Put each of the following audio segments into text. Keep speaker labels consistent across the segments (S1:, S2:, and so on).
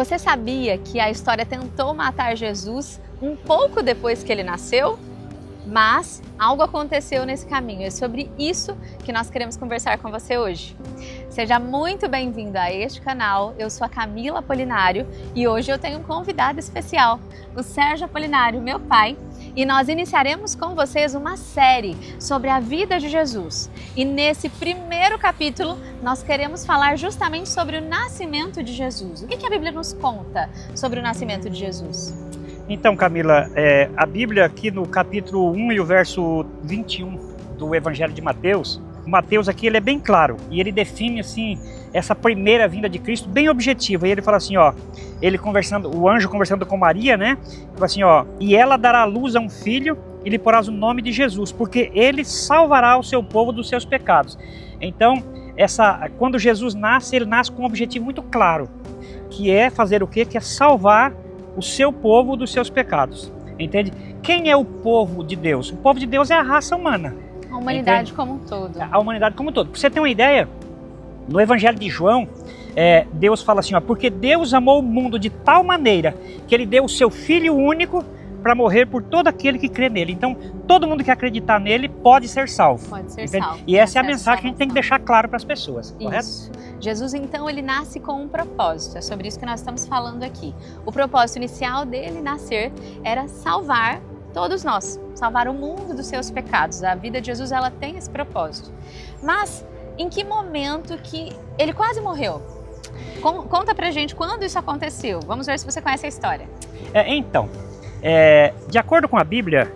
S1: Você sabia que a história tentou matar Jesus um pouco depois que ele nasceu? Mas algo aconteceu nesse caminho. É sobre isso que nós queremos conversar com você hoje. Seja muito bem-vindo a este canal. Eu sou a Camila Apolinário e hoje eu tenho um convidado especial, o Sérgio Apolinário, meu pai. E nós iniciaremos com vocês uma série sobre a vida de Jesus. E nesse primeiro capítulo, nós queremos falar justamente sobre o nascimento de Jesus. O que a Bíblia nos conta sobre o nascimento de Jesus?
S2: Então, Camila, a Bíblia aqui no capítulo 1 e o verso 21 do Evangelho de Mateus, Mateus aqui ele é bem claro e ele define assim essa primeira vinda de Cristo bem objetiva. E ele fala assim, ó, ele conversando, o anjo conversando com Maria, né? Fala assim, ó, e ela dará à luz a um filho e lhe porás o nome de Jesus, porque ele salvará o seu povo dos seus pecados. Então, quando Jesus nasce, ele nasce com um objetivo muito claro, que é fazer o quê? Que é salvar o seu povo dos seus pecados, entende? Quem é o povo de Deus? O povo de Deus é a raça humana.
S1: A humanidade como um todo.
S2: A humanidade como um todo. Pra você ter uma ideia, no Evangelho de João, Deus fala assim, ó, porque Deus amou o mundo de tal maneira que ele deu o seu Filho único para morrer por todo aquele que crê nele. Então, todo mundo que acreditar nele pode ser salvo.
S1: Pode ser
S2: entende?
S1: salvo.
S2: E essa é a mensagem que a gente tem que deixar claro para as pessoas, correto?
S1: Isso. Jesus, então, ele nasce com um propósito. É sobre isso que nós estamos falando aqui. O propósito inicial dele nascer era salvar todos nós, salvar o mundo dos seus pecados. A vida de Jesus, ela tem esse propósito. Mas, em que momento que ele quase morreu? Conta pra gente quando isso aconteceu. Vamos ver se você conhece a história.
S2: De acordo com a Bíblia,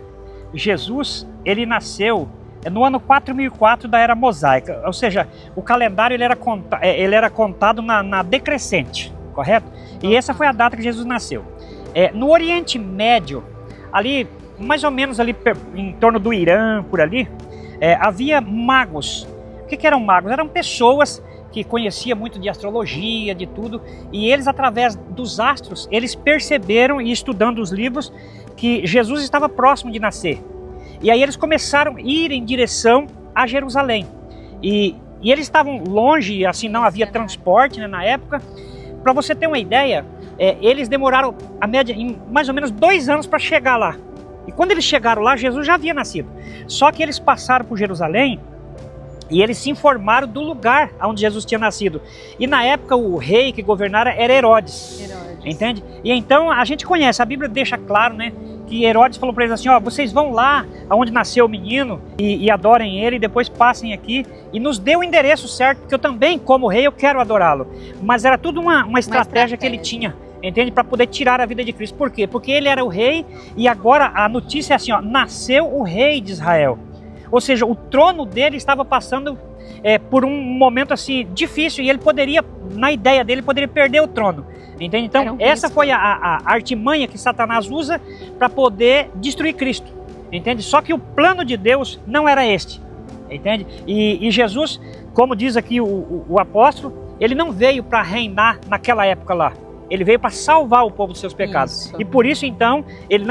S2: Jesus, ele nasceu no ano 4004 da Era Mosaica, ou seja, o calendário ele era contado na decrescente, correto? E essa foi a data que Jesus nasceu. No Oriente Médio, ali, mais ou menos ali em torno do Irã, por ali, havia magos. O que eram magos? Eram pessoas que conheciam muito de astrologia, de tudo, e eles, através dos astros, eles perceberam, e estudando os livros, que Jesus estava próximo de nascer. E aí eles começaram a ir em direção a Jerusalém. E eles estavam longe, assim, não havia transporte, né, na época. Para você ter uma ideia, eles demoraram, a média, em mais ou menos 2 anos para chegar lá. E quando eles chegaram lá, Jesus já havia nascido. Só que eles passaram por Jerusalém e eles se informaram do lugar onde Jesus tinha nascido. E na época o rei que governara era Herodes. Entende? E então a gente conhece, a Bíblia deixa claro, né, que Herodes falou para eles assim, ó, vocês vão lá aonde nasceu o menino e adorem ele, e depois passem aqui, e nos dê o endereço certo, porque eu também, como rei, eu quero adorá-lo. Mas era tudo uma estratégia que ele tinha, entende? Para poder tirar a vida de Cristo. Por quê? Porque ele era o rei, e agora a notícia é assim, ó, nasceu o rei de Israel. Ou seja, o trono dele estava passando por um momento assim difícil, e ele poderia, na ideia dele, poderia perder o trono. Entende? Então, essa foi a artimanha que Satanás usa para poder destruir Cristo. Entende? Só que o plano de Deus não era este. Entende? E Jesus, como diz aqui o apóstolo, ele não veio para reinar naquela época lá. Ele veio para salvar o povo dos seus pecados. Isso. E por isso, então,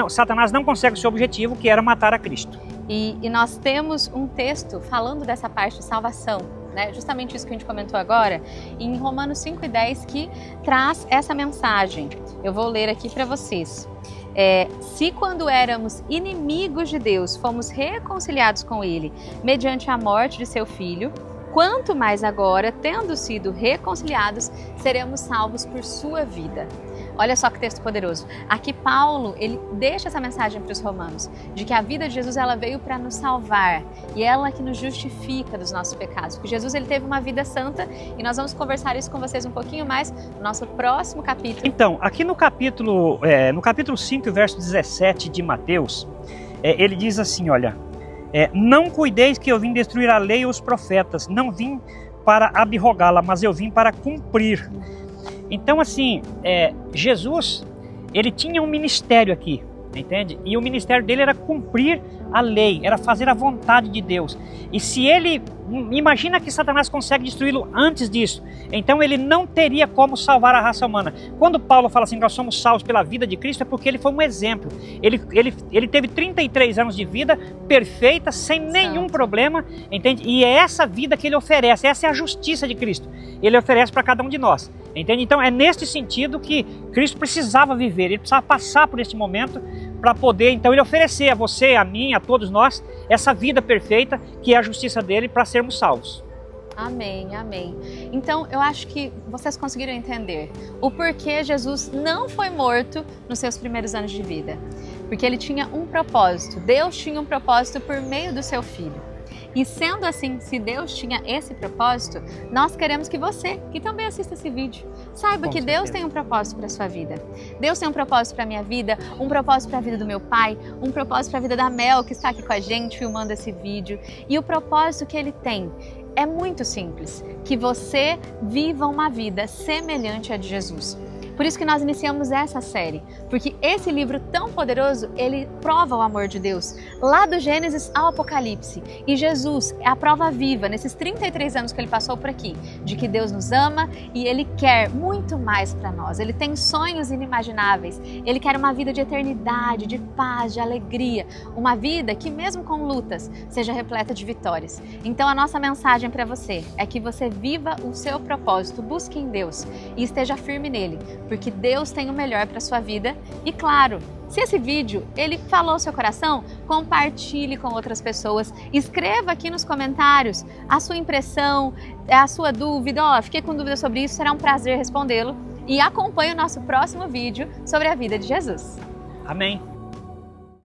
S2: Satanás não consegue o seu objetivo, que era matar a Cristo.
S1: E nós temos um texto falando dessa parte de salvação, né? Justamente isso que a gente comentou agora, em Romanos 5:10, que traz essa mensagem. Eu vou ler aqui para vocês. Se quando éramos inimigos de Deus, fomos reconciliados com Ele, mediante a morte de seu Filho, quanto mais agora, tendo sido reconciliados, seremos salvos por sua vida. Olha só que texto poderoso. Aqui Paulo, ele deixa essa mensagem para os romanos, de que a vida de Jesus, ela veio para nos salvar, e ela que nos justifica dos nossos pecados. Porque Jesus, ele teve uma vida santa, e nós vamos conversar isso com vocês um pouquinho mais no nosso próximo capítulo.
S2: Então, aqui no capítulo 5, verso 17 de Mateus, ele diz assim, olha, não cuideis que eu vim destruir a lei e os profetas, não vim para abrogá-la, mas eu vim para cumprir. Então, assim, Jesus, ele tinha um ministério aqui, entende? E o ministério dele era cumprir a lei, era fazer a vontade de Deus. E se ele, imagina que Satanás consegue destruí-lo antes disso, então ele não teria como salvar a raça humana. Quando Paulo fala assim que nós somos salvos pela vida de Cristo, é porque ele foi um exemplo. Ele teve 33 anos de vida perfeita, sem nenhum problema, entende? E é essa vida que ele oferece, essa é a justiça de Cristo. Ele oferece para cada um de nós. Entende? Então é nesse sentido que Cristo precisava viver, ele precisava passar por esse momento para poder, então, ele oferecer a você, a mim, a todos nós, essa vida perfeita que é a justiça dele para sermos salvos.
S1: Amém, amém. Então, eu acho que vocês conseguiram entender o porquê Jesus não foi morto nos seus primeiros anos de vida. Porque ele tinha um propósito, Deus tinha um propósito por meio do seu Filho. E sendo assim, se Deus tinha esse propósito, nós queremos que você, que também assista esse vídeo, saiba que Deus tem um propósito para a sua vida. Deus tem um propósito para a minha vida, um propósito para a vida do meu pai, um propósito para a vida da Mel, que está aqui com a gente filmando esse vídeo. E o propósito que ele tem é muito simples, que você viva uma vida semelhante à de Jesus. Por isso que nós iniciamos essa série, porque esse livro tão poderoso, ele prova o amor de Deus, lá do Gênesis ao Apocalipse. E Jesus é a prova viva, nesses 33 anos que ele passou por aqui, de que Deus nos ama e ele quer muito mais para nós. Ele tem sonhos inimagináveis, ele quer uma vida de eternidade, de paz, de alegria, uma vida que mesmo com lutas, seja repleta de vitórias. Então a nossa mensagem para você é que você viva o seu propósito, busque em Deus e esteja firme nele, porque Deus tem o melhor para a sua vida. E claro, se esse vídeo ele falou ao seu coração, compartilhe com outras pessoas, escreva aqui nos comentários a sua impressão, a sua dúvida. Fiquei com dúvida sobre isso, será um prazer respondê-lo. E acompanhe o nosso próximo vídeo sobre a vida de Jesus.
S2: Amém.